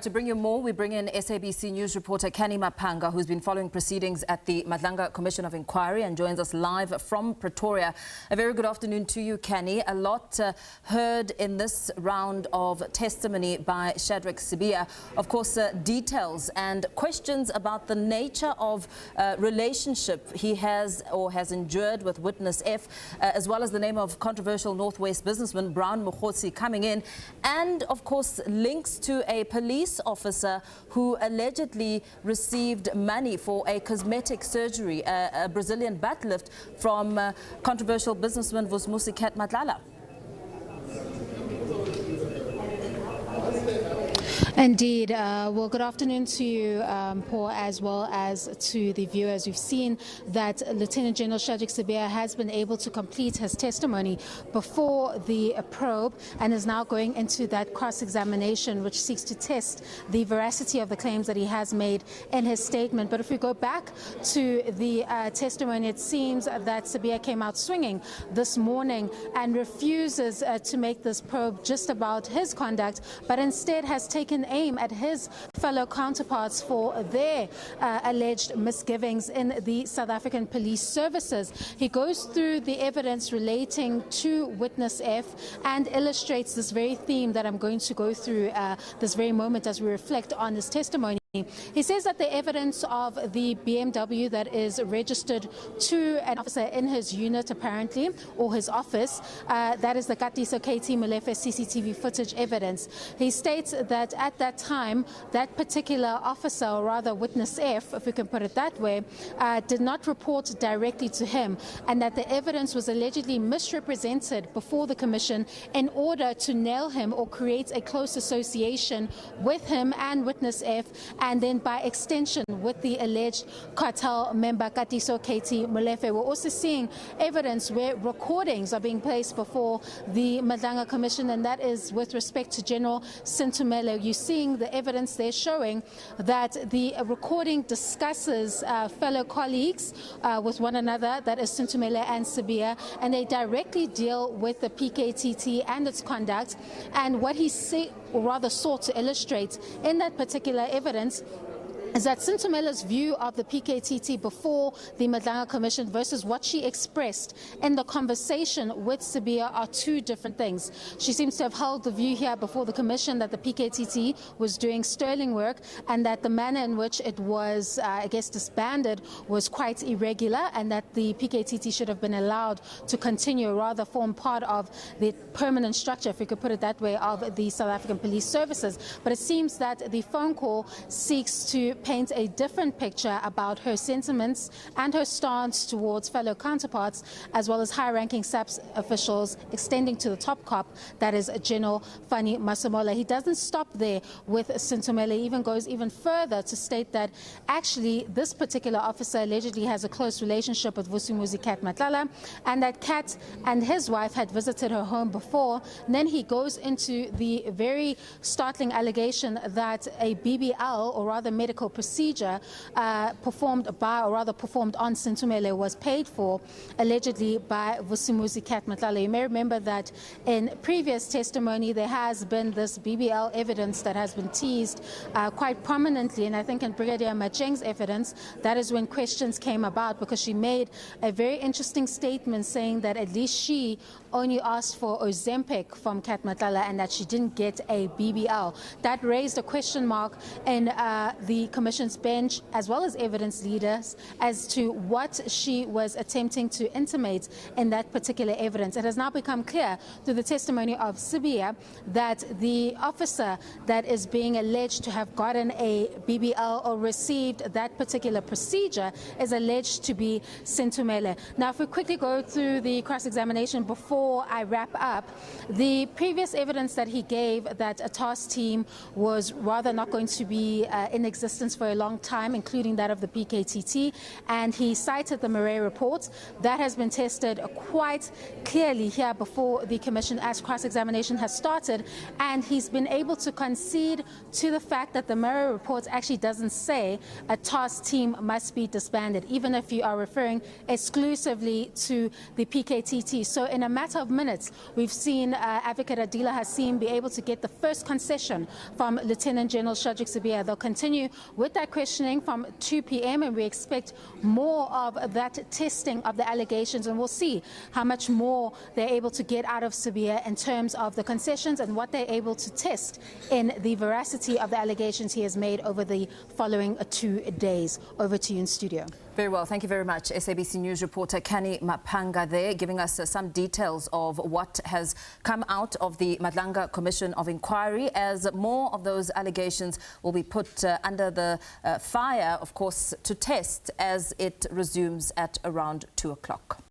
To bring you more, we bring in SABC News reporter Canny Maphanga, who's been following proceedings at the Madlanga Commission of Inquiry and joins us live from Pretoria. A very good afternoon to you, Canny. A lot heard in this round of testimony by Shadrack Sibiya. Of course, details and questions about the nature of relationship he has or has endured with witness F, as well as the name of controversial Northwest businessman Brown Mokgotsi coming in, and of course links to a police officer who allegedly received money for a cosmetic surgery, a Brazilian butt lift from controversial businessman Madlanga. Indeed. Well, good afternoon to you, Paul, as well as to the viewers. We've seen that Lieutenant General Shadrack Sibiya has been able to complete his testimony before the probe and is now going into that cross-examination, which seeks to test the veracity of the claims that he has made in his statement. But if we go back to the testimony, it seems that Sibiya came out swinging this morning and refuses to make this probe just about his conduct, but instead has taken aim at his fellow counterparts for their alleged misgivings in the South African police services. He goes through the evidence relating to witness F and illustrates this very theme that I'm going to go through this very moment as we reflect on his testimony. He says that the evidence of the BMW that is registered to an officer in his unit, apparently, or his office, that is the Katiso KT Molefe CCTV footage evidence. He states that at that time, that particular officer, or rather witness F, if we can put it that way, did not report directly to him, and that the evidence was allegedly misrepresented before the commission in order to nail him or create a close association with him and witness F, and then by extension with the alleged cartel member Katiso KT Molefe. We're also seeing evidence where recordings are being placed before the Madlanga Commission, and that is with respect to General Sintumelo. You're seeing the evidence there showing that the recording discusses fellow colleagues with one another, that is Sintumelo and Sibiya, and they directly deal with the PKTT and its conduct. And what he said, or rather sought to illustrate in that particular evidence, is that Sintumelo's view of the PKTT before the Madlanga Commission versus what she expressed in the conversation with Sibiya are two different things. She seems to have held the view here before the Commission that the PKTT was doing sterling work and that the manner in which it was, disbanded was quite irregular, and that the PKTT should have been allowed to continue, or rather form part of the permanent structure, if we could put it that way, of the South African police services. But it seems that the phone call seeks to paint a different picture about her sentiments and her stance towards fellow counterparts, as well as high-ranking SABC officials, extending to the top cop, that is General Fani Masemola. He doesn't stop there with Sintumelo. He even goes even further to state that actually this particular officer allegedly has a close relationship with Madlanga, and that Kat and his wife had visited her home before. And then he goes into the very startling allegation that a BBL, or rather medical procedure, performed on Sintumelo was paid for allegedly by Madlanga. You may remember that in previous testimony there has been this BBL evidence that has been teased quite prominently, and I think in Brigadier Macheng's evidence, that is when questions came about, because she made a very interesting statement saying that at least she only asked for Ozempic from Madlanga and that she didn't get a BBL. That raised a question mark in the Commission's bench, as well as evidence leaders, as to what she was attempting to intimate in that particular evidence. It has now become clear through the testimony of Sibiya that the officer that is being alleged to have gotten a BBL or received that particular procedure is alleged to be Sintumelo. Now, if we quickly go through the cross-examination before I wrap up, the previous evidence that he gave, that a task team was rather not going to be in existence existence for a long time, including that of the PKTT, and he cited the Murray report. That has been tested quite clearly here before the Commission as cross-examination has started, and he's been able to concede to the fact that the Murray report actually doesn't say a task team must be disbanded, even if you are referring exclusively to the PKTT. So in a matter of minutes, we've seen Advocate Adila Hassim be able to get the first concession from Lieutenant General Shadrack Sibiya. They'll continue with that questioning from 2 p.m. and we expect more of that testing of the allegations, and we'll see how much more they're able to get out of Sibiya in terms of the concessions and what they're able to test in the veracity of the allegations he has made over the following 2 days. Over to you in studio. Very well. Thank you very much. SABC News reporter Canny Maphanga there, giving us some details of what has come out of the Madlanga Commission of Inquiry, as more of those allegations will be put under the fire, of course, to test as it resumes at around 2 o'clock.